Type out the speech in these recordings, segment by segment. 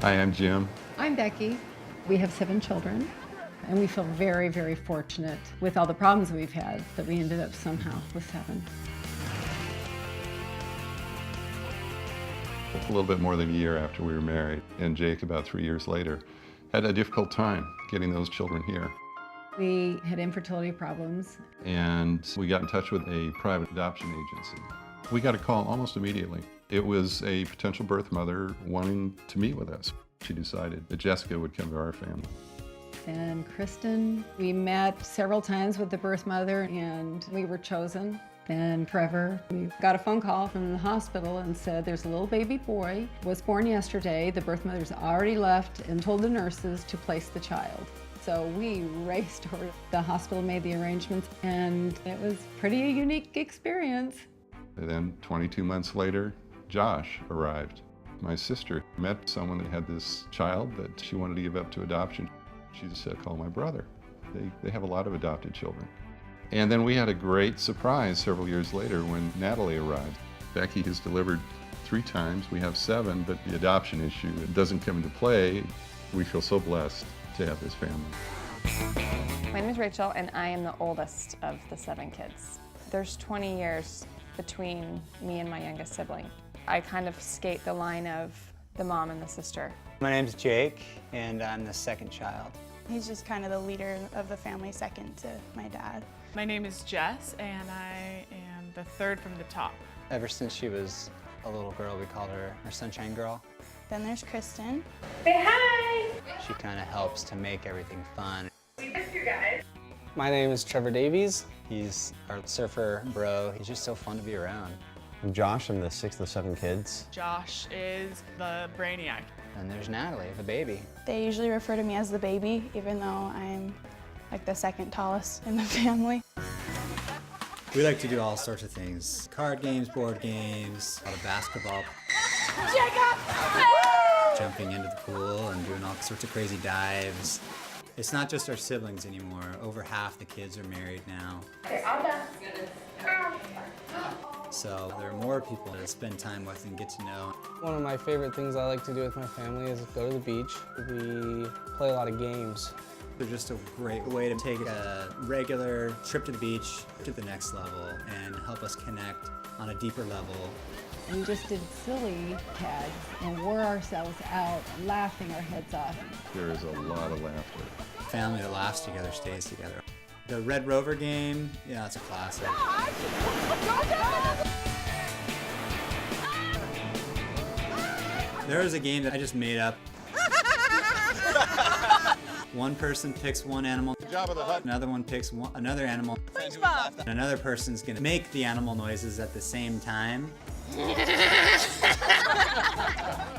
Hi, I'm Jim. I'm Becky. We have 7 children, and we feel very, very fortunate with all the problems we've had that we ended up somehow with 7. A little bit more than a year after we were married, and Jake, about 3 years later, had a difficult time getting those children here. We had infertility problems. And we got in touch with a private adoption agency. We got a call almost immediately. It was a potential birth mother wanting to meet with us. She decided that Jessica would come to our family. And Kristen, we met several times with the birth mother, and we were chosen. Then Trevor, we got a phone call from the hospital and said there's a little baby boy, was born yesterday. The birth mother's already left and told the nurses to place the child. So we raced over. The hospital made the arrangements, and it was pretty a unique experience. And then 22 months later, Josh arrived. My sister met someone that had this child that she wanted to give up to adoption. She just said, call my brother. They have a lot of adopted children. And then we had a great surprise several years later when Natalie arrived. Becky has delivered 3 times. We have 7, but the adoption issue doesn't come into play. We feel so blessed to have this family. My name is Rachel, and I am the oldest of the 7 kids. There's 20 years between me and my youngest sibling. I kind of skate the line of the mom and the sister. My name's Jake, and I'm the second child. He's just kind of the leader of the family, second to my dad. My name is Jess, and I am the 3rd from the top. Ever since she was a little girl, we called her our Sunshine Girl. Then there's Kristen. Say hi! She kind of helps to make everything fun. We miss you guys. My name is Trevor Davies. He's our surfer bro. He's just so fun to be around. I'm Josh. I'm the 6th of the 7 kids. Josh is the brainiac. And there's Natalie, the baby. They usually refer to me as the baby, even though I'm like the second tallest in the family. We like to do all sorts of things. Card games, board games, a lot of basketball. Jumping into the pool and doing all sorts of crazy dives. It's not just our siblings anymore. Over half the kids are married now. Okay, all done. So there are more people to spend time with and get to know. One of my favorite things I like to do with my family is go to the beach. We play a lot of games. They're just a great way to take a regular trip to the beach to the next level and help us connect on a deeper level. We just did silly tags and wore ourselves out, laughing our heads off. There is a lot of laughter. Family that laughs together stays together. The Red Rover game, yeah, it's a classic. There is a game that I just made up. One person picks one animal. Another one picks another animal. And another person's gonna make the animal noises at the same time.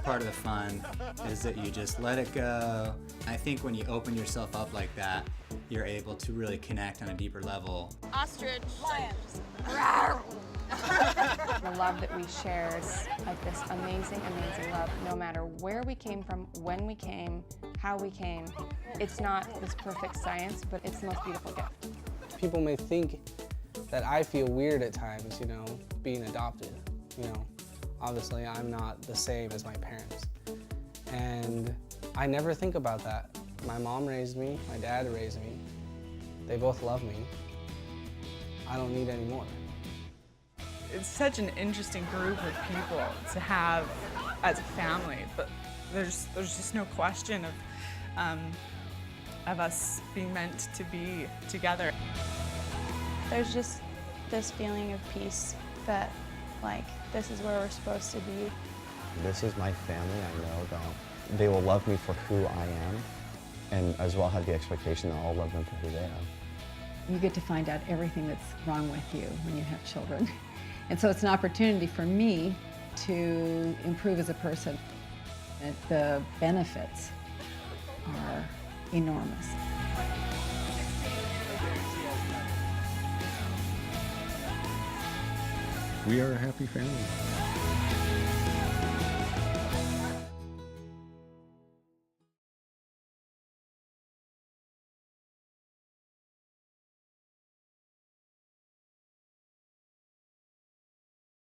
Part of the fun is that you just let it go. I think when you open yourself up like that, you're able to really connect on a deeper level. Ostrich. Lions. The love that we shared, like this amazing, amazing love, no matter where we came from, when we came, how we came. It's not this perfect science, but it's the most beautiful gift. People may think that I feel weird at times, you know, being adopted. You know, obviously I'm not the same as my parents. And I never think about that. My mom raised me, my dad raised me. They both love me. I don't need any more. It's such an interesting group of people to have as a family, but there's just no question of us being meant to be together. There's just this feeling of peace that, like, this is where we're supposed to be. This is my family. I know that they will love me for who I am, and as well have the expectation that I'll love them for who they are. You get to find out everything that's wrong with you when you have children. And so it's an opportunity for me to improve as a person. And the benefits are enormous. We are a happy family.